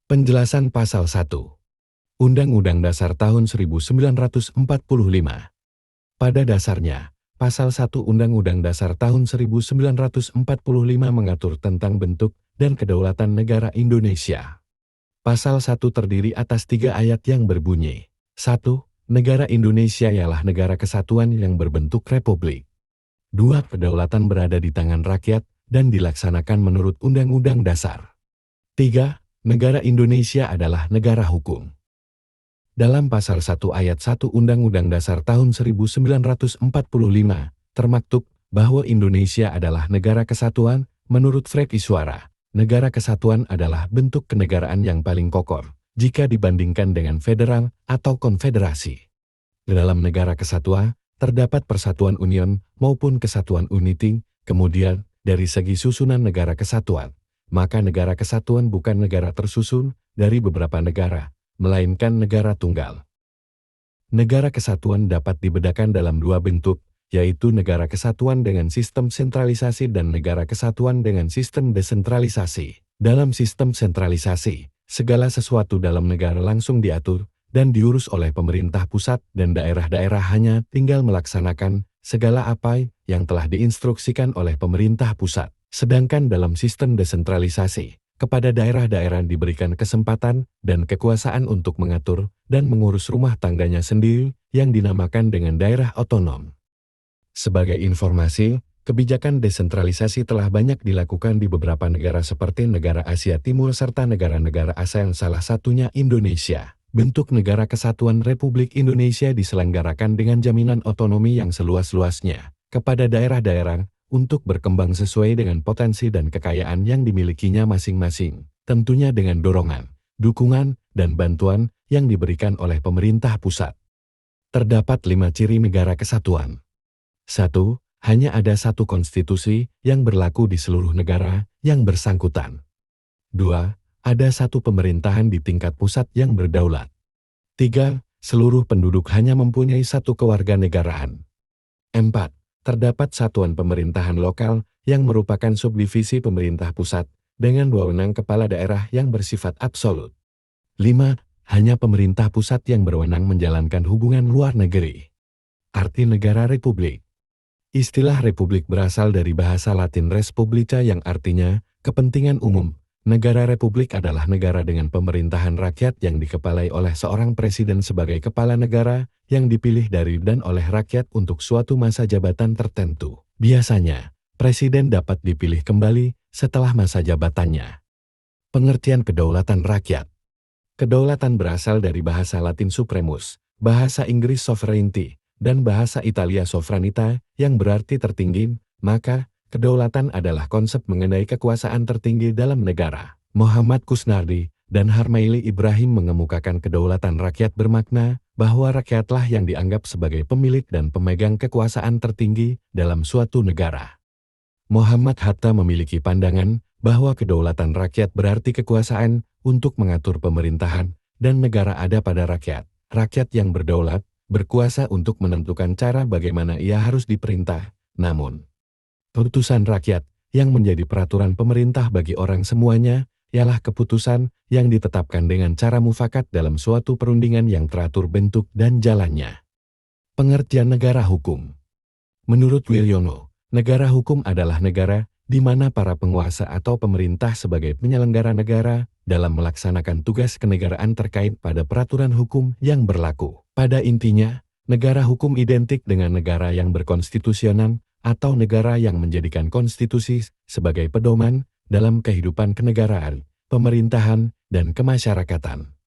Penjelasan Pasal 1. Undang-Undang Dasar tahun 1945. Pada dasarnya, Pasal 1 Undang-Undang Dasar tahun 1945 mengatur tentang bentuk dan kedaulatan negara Indonesia. Pasal 1 terdiri atas 3 ayat yang berbunyi. 1. Negara Indonesia ialah negara kesatuan yang berbentuk republik. 2. Kedaulatan berada di tangan rakyat dan dilaksanakan menurut Undang-Undang Dasar. 3. Negara Indonesia adalah negara hukum. Dalam Pasal 1 Ayat 1 Undang-Undang Dasar tahun 1945, termaktub bahwa Indonesia adalah negara kesatuan. Menurut Freki Suara, negara kesatuan adalah bentuk kenegaraan yang paling kokoh jika dibandingkan dengan federal atau konfederasi. Dalam negara kesatuan, terdapat persatuan union maupun kesatuan unity. Kemudian, dari segi susunan negara kesatuan, maka negara kesatuan bukan negara tersusun dari beberapa negara, melainkan negara tunggal. Negara kesatuan dapat dibedakan dalam 2 bentuk, yaitu negara kesatuan dengan sistem sentralisasi dan negara kesatuan dengan sistem desentralisasi. Dalam sistem sentralisasi, segala sesuatu dalam negara langsung diatur dan diurus oleh pemerintah pusat dan daerah-daerah hanya tinggal melaksanakan segala apa yang telah diinstruksikan oleh pemerintah pusat. Sedangkan dalam sistem desentralisasi, kepada daerah-daerah diberikan kesempatan dan kekuasaan untuk mengatur dan mengurus rumah tangganya sendiri yang dinamakan dengan daerah otonom. Sebagai informasi, kebijakan desentralisasi telah banyak dilakukan di beberapa negara seperti negara Asia Timur serta negara-negara ASEAN, salah satunya Indonesia. Bentuk negara kesatuan Republik Indonesia diselenggarakan dengan jaminan otonomi yang seluas-luasnya kepada daerah-daerah untuk berkembang sesuai dengan potensi dan kekayaan yang dimilikinya masing-masing, tentunya dengan dorongan, dukungan, dan bantuan yang diberikan oleh pemerintah pusat. Terdapat 5 ciri negara kesatuan. 1. Hanya ada satu konstitusi yang berlaku di seluruh negara yang bersangkutan. 2. Ada satu pemerintahan di tingkat pusat yang berdaulat. 3. Seluruh penduduk hanya mempunyai satu kewarganegaraan. 4. Terdapat satuan pemerintahan lokal yang merupakan subdivisi pemerintah pusat dengan wewenang kepala daerah yang bersifat absolut. 5. Hanya pemerintah pusat yang berwenang menjalankan hubungan luar negeri. Arti negara republik. Istilah republik berasal dari bahasa Latin res publica yang artinya kepentingan umum. Negara republik adalah negara dengan pemerintahan rakyat yang dikepalai oleh seorang presiden sebagai kepala negara yang dipilih dari dan oleh rakyat untuk suatu masa jabatan tertentu. Biasanya, presiden dapat dipilih kembali setelah masa jabatannya. Pengertian kedaulatan rakyat. Kedaulatan berasal dari bahasa Latin supremus, bahasa Inggris sovereignty, dan bahasa Italia sovranità yang berarti tertinggi, maka kedaulatan adalah konsep mengenai kekuasaan tertinggi dalam negara. Muhammad Kusnardi dan Harmaili Ibrahim mengemukakan kedaulatan rakyat bermakna bahwa rakyatlah yang dianggap sebagai pemilik dan pemegang kekuasaan tertinggi dalam suatu negara. Muhammad Hatta memiliki pandangan bahwa kedaulatan rakyat berarti kekuasaan untuk mengatur pemerintahan dan negara ada pada rakyat. Rakyat yang berdaulat, berkuasa untuk menentukan cara bagaimana ia harus diperintah, namun keputusan rakyat yang menjadi peraturan pemerintah bagi orang semuanya ialah keputusan yang ditetapkan dengan cara mufakat dalam suatu perundingan yang teratur bentuk dan jalannya. Pengertian negara hukum. Menurut Wiryono, negara hukum adalah negara di mana para penguasa atau pemerintah sebagai penyelenggara negara dalam melaksanakan tugas kenegaraan terkait pada peraturan hukum yang berlaku. Pada intinya, negara hukum identik dengan negara yang berkonstitusionan atau negara yang menjadikan konstitusi sebagai pedoman dalam kehidupan kenegaraan, pemerintahan, dan kemasyarakatan.